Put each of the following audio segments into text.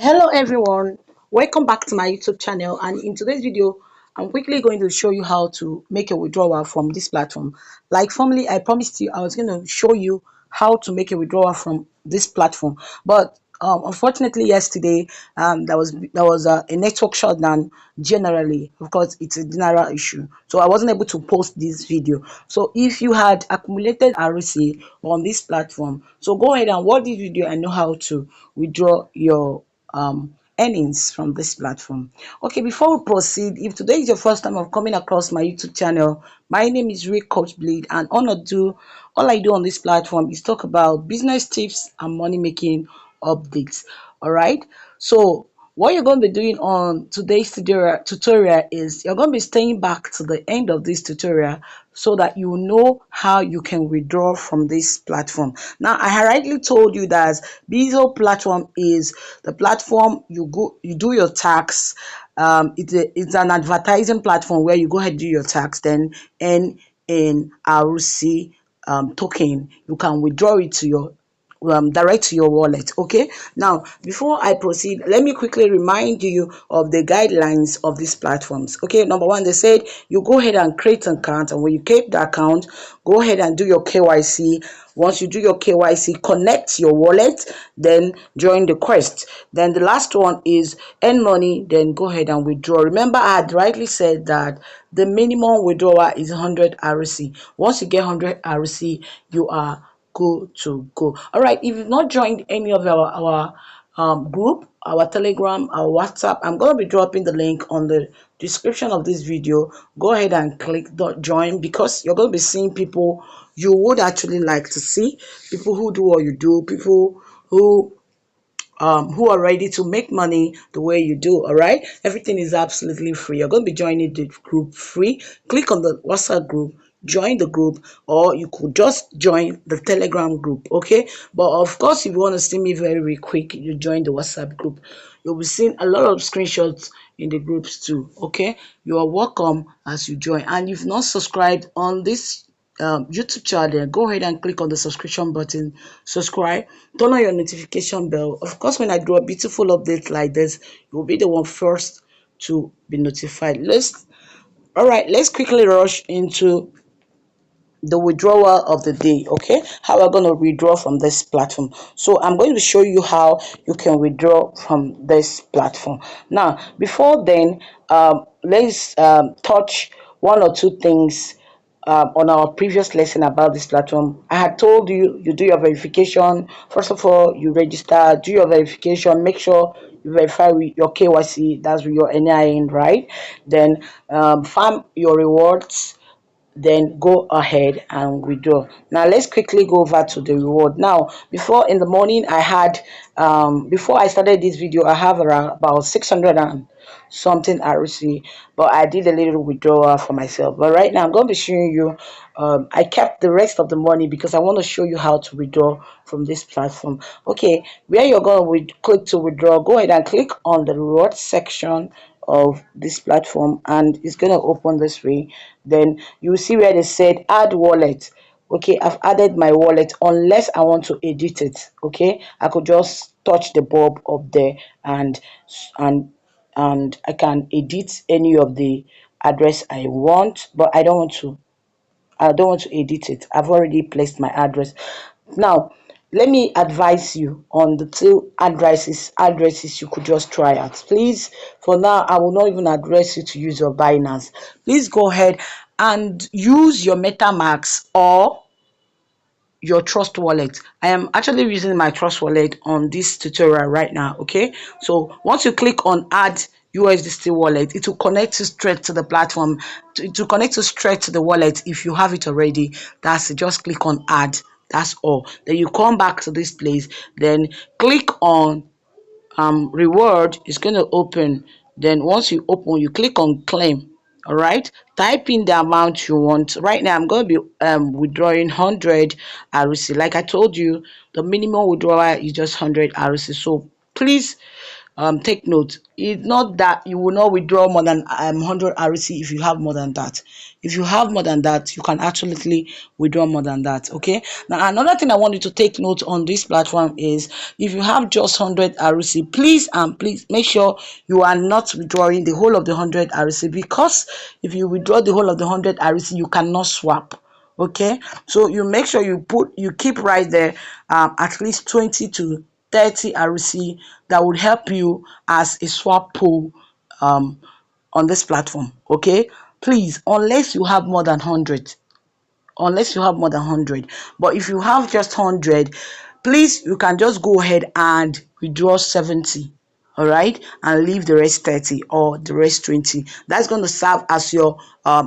Hello everyone, welcome back to my YouTube channel, and in today's video I'm quickly going to show you how to make a withdrawal from this platform. Like formerly I promised you I was going to show you how to make a withdrawal from this platform, but unfortunately yesterday there was a network shutdown generally because it's a general issue, so I wasn't able to post this video. So if you had accumulated RC on this platform, so go ahead and watch this video and know how to withdraw your earnings from this platform. Okay, before we proceed, if today is your first time of coming across my YouTube channel, my name is Rick Coach Bleed, and all I do on this platform is talk about business tips and money making updates. All right, so what you're going to be doing on today's tutorial is you're going to be staying back to the end of this tutorial so that you know how you can withdraw from this platform. Now, I rightly told you that Beezo platform is the platform you do your tax. It's an advertising platform where you go ahead and do your tax, then and in RC token, you can withdraw it to your direct to your wallet. Okay, now before I proceed, let me quickly remind you of the guidelines of these platforms. Okay, number one, they said you go ahead and create an account, and when you create the account, go ahead and do your KYC. Once you do your KYC, connect your wallet, then join the quest. Then the last one is earn money, then go ahead and withdraw. Remember, I had rightly said that the minimum withdrawal is 100 RC. Once you get 100 RC, you are good to go. All right, if you've not joined any of our group, our Telegram, our WhatsApp, I'm going to be dropping the link on the description of this video. Go ahead and click the join, because you're going to be seeing people you would actually like to see, people who do what you do, people who are ready to make money the way you do. All right, everything is absolutely free. You're going to be joining the group free. Click on the WhatsApp group, join the group, or you could just join the Telegram group. Okay, but of course, if you want to see me very quick, you join the WhatsApp group. You'll be seeing a lot of screenshots in the groups too. Okay, you are welcome as you join. And if not subscribed on this YouTube channel, go ahead and click on the subscription button, subscribe, turn on your notification bell. Of course, when I do a beautiful update like this, you'll be the one first to be notified. All right, let's quickly rush into the withdrawal of the day. Okay, how we're going to withdraw from this platform. So I'm going to show you how you can withdraw from this platform. Now, before then, let's touch one or two things on our previous lesson about this platform. I had told you do your verification. First of all, you register, do your verification, make sure you verify with your KYC, that's with your NIN, right? Then farm your rewards, then go ahead and withdraw. Now let's quickly go over to the reward. Now, before in the morning I had before I started this video, I have around about 600 and something RC, but I did a little withdrawal for myself. But right now I'm going to be showing you, I kept the rest of the money because I want to show you how to withdraw from this platform. Okay, where you're going to click to withdraw, go ahead and click on the reward section of this platform, and it's going to open this way. Then you will see where they said add wallet. Okay, I've added my wallet. Unless I want to edit it, okay, I could just touch the bulb up there, and and I can edit any of the address I want, but I don't want to edit it. I've already placed my address. Now, let me advise you on the two addresses you could just try out. Please, for now, I will not even address you to use your Binance. Please go ahead and use your MetaMask or your Trust wallet. I am actually using my Trust wallet on this tutorial right now. Okay, so once you click on add USDT wallet, it will connect you straight to the platform. To connect you straight to the wallet if you have it already. That's it. Just click on add. That's all. Then you come back to this place. Then click on reward. Is going to open. Then once you open, you click on claim. All right, type in the amount you want. Right now I'm going to be withdrawing 100 RC. Like I told you, the minimum withdrawal is just 100 RC, so please take note, it's not that you will not withdraw more than 100 RC if you have more than that. If you have more than that, you can absolutely withdraw more than that. Okay. Now another thing I want you to take note on this platform is, if you have just 100 RC, please and please make sure you are not withdrawing the whole of the 100 RC, because if you withdraw the whole of the 100 RC, you cannot swap. Okay, so you make sure you keep right there at least 20 to 30 RC that would help you as a swap pool um on this platform. Okay, please, unless you have more than 100, but if you have just 100, please, you can just go ahead and withdraw 70. All right, and leave the rest 30 or the rest 20. That's going to serve as your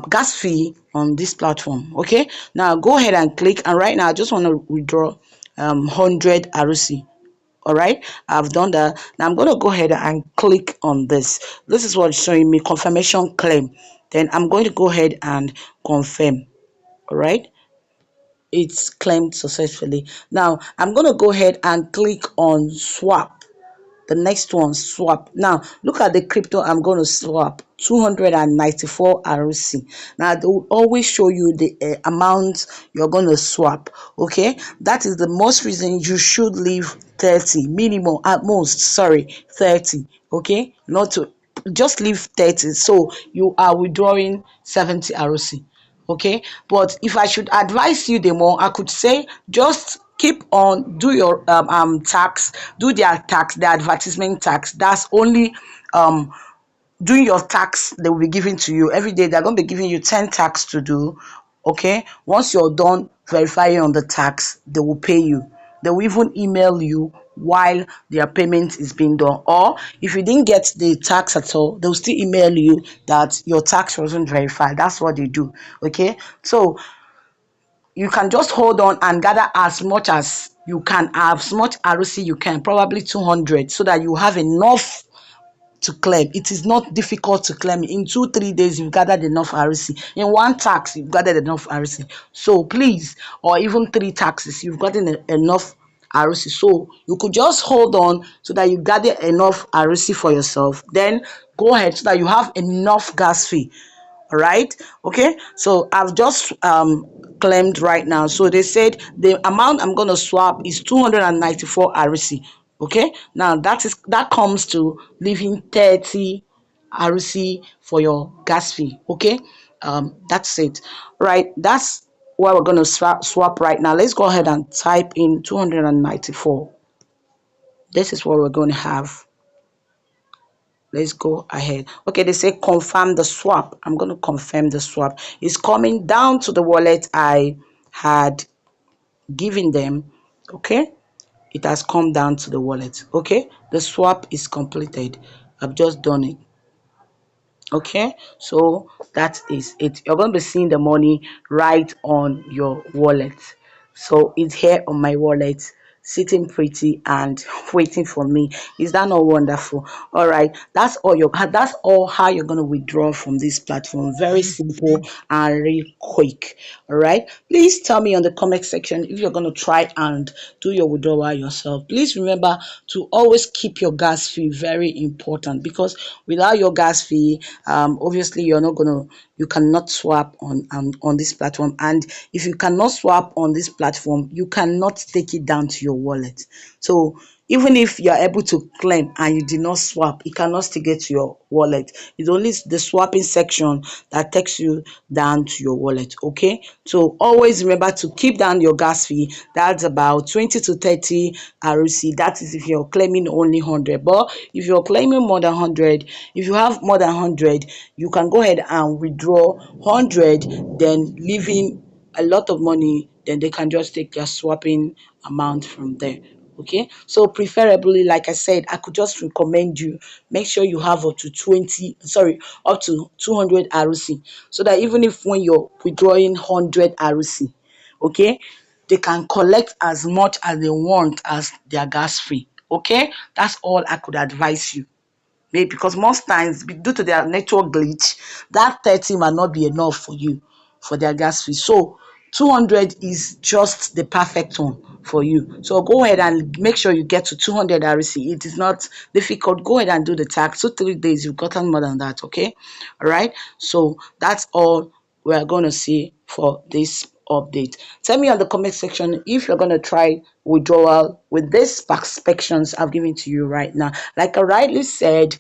gas fee on this platform. Okay, now go ahead and click, and right now I just want to withdraw 100 RC. All right, I've done that. Now I'm going to go ahead and click on this is what it's showing me, confirmation claim. Then I'm going to go ahead and confirm. All right, it's claimed successfully. Now I'm going to go ahead and click on swap. The next one, swap. Now look at the crypto I'm going to swap, 294 RC. Now they will always show you the amount you're going to swap. Okay, that is the most reason you should leave 30 minimum, at most, sorry, 30. Okay, not to just leave 30, so you are withdrawing 70 RC. Okay, but if I should advise you the more, I could say just keep on, do your tax, do their tax, the advertisement tax. That's only doing your tax they will be giving to you every day. They're going to be giving you 10 tax to do. Okay, once you're done verifying on the tax, they will pay you. They will even email you while their payment is being done, or if you didn't get the tax at all, they'll still email you that your tax wasn't verified. That's what they do. Okay, so you can just hold on and gather as much as you can, as much RC you can, probably 200, so that you have enough to claim. It is not difficult to claim. In 2 3 days, you've gathered enough RC. In one tax, you've gathered enough RC. So please, or even 3 taxes, you've gotten enough RC. So you could just hold on so that you gather enough RC for yourself. Then go ahead so that you have enough gas fee. All right, okay, so I've just claimed right now. So they said the amount I'm going to swap is 294 RC. Okay, now that comes to leaving 30 RC for your gas fee. Okay, that's it. Right, that's what we're going to swap right now. Let's go ahead and type in 294. This is what we're going to have. Let's go ahead. Okay, they say confirm the swap. I'm going to confirm the swap. It's coming down to the wallet I had given them. Okay, it has come down to the wallet. Okay, the swap is completed. I've just done it. Okay, so that is it. You're going to be seeing the money right on your wallet. So it's here on my wallet, sitting pretty and waiting for me. Is that not wonderful? All right, that's all how you're going to withdraw from this platform. Very simple and really quick. All right, please tell me on the comment section if you're going to try and do your withdrawal yourself. Please remember to always keep your gas fee, very important, because without your gas fee, obviously you cannot swap on this platform. And if you cannot swap on this platform, you cannot take it down to your wallet. So even if you are able to claim and you did not swap, it cannot still get to your wallet. It's only the swapping section that takes you down to your wallet. Okay, so always remember to keep down your gas fee. That's about 20 to 30 RC. That is if you're claiming only 100. But if you're claiming more than 100, if you have more than 100, you can go ahead and withdraw 100, then leaving a lot of money, then they can just take your swapping amount from there. Okay, so preferably, like I said, I could just recommend you make sure you have up to 200 RC, so that even if when you're withdrawing 100 RC, okay, they can collect as much as they want as their gas fee. Okay, that's all I could advise you. Maybe because most times, due to their network glitch, that 30 might not be enough for you for their gas fee. So 200 is just the perfect one for you. So go ahead and make sure you get to 200 RC. It is not difficult. Go ahead and do the task. 2 3 days, you've gotten more than that. Okay. All right. So that's all we're going to see for this update. Tell me on the comment section if you're going to try withdrawal with these perspectives I've given to you right now. Like I rightly said,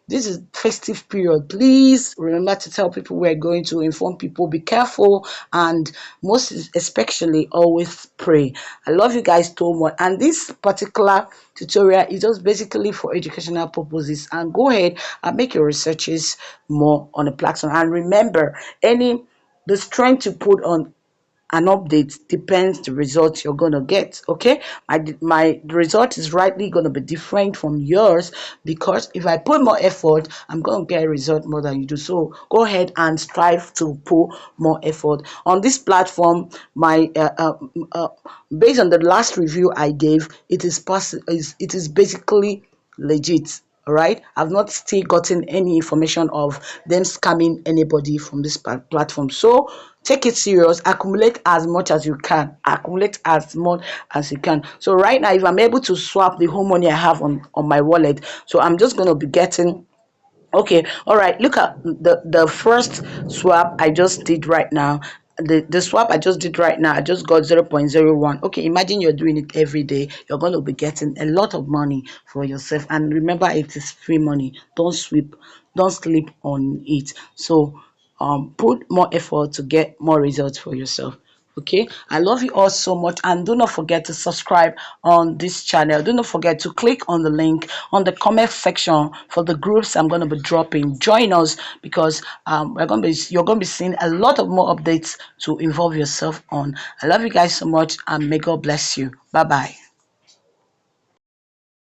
this is festive period. Please remember to tell people we're going to, inform people, be careful, and most especially always pray. I love you guys so much, and this particular tutorial is just basically for educational purposes. And go ahead and make your researches more on the platform, and remember, any the strength you put on an update depends the result you're gonna get. Okay, my result is rightly gonna be different from yours, because if I put more effort, I'm gonna get a result more than you do. So go ahead and strive to put more effort on this platform. My based on the last review I gave, it is basically legit. All right, I've not still gotten any information of them scamming anybody from this platform. So take it serious, accumulate as much as you can, accumulate as much as you can. So right now, if I'm able to swap the whole money I have on my wallet, so I'm just going to be getting. Okay, all right. Look at the first swap I just did right now. The swap I just did right now, I just got 0.01. Okay, imagine you're doing it every day. You're going to be getting a lot of money for yourself. And remember, it is free money. Don't sleep on it. So put more effort to get more results for yourself. Okay, I love you all so much, and do not forget to subscribe on this channel. Do not forget to click on the link on the comment section for the groups I'm going to be dropping. Join us, because you're going to be seeing a lot of more updates to involve yourself on. I love you guys so much, and may God bless you. Bye bye.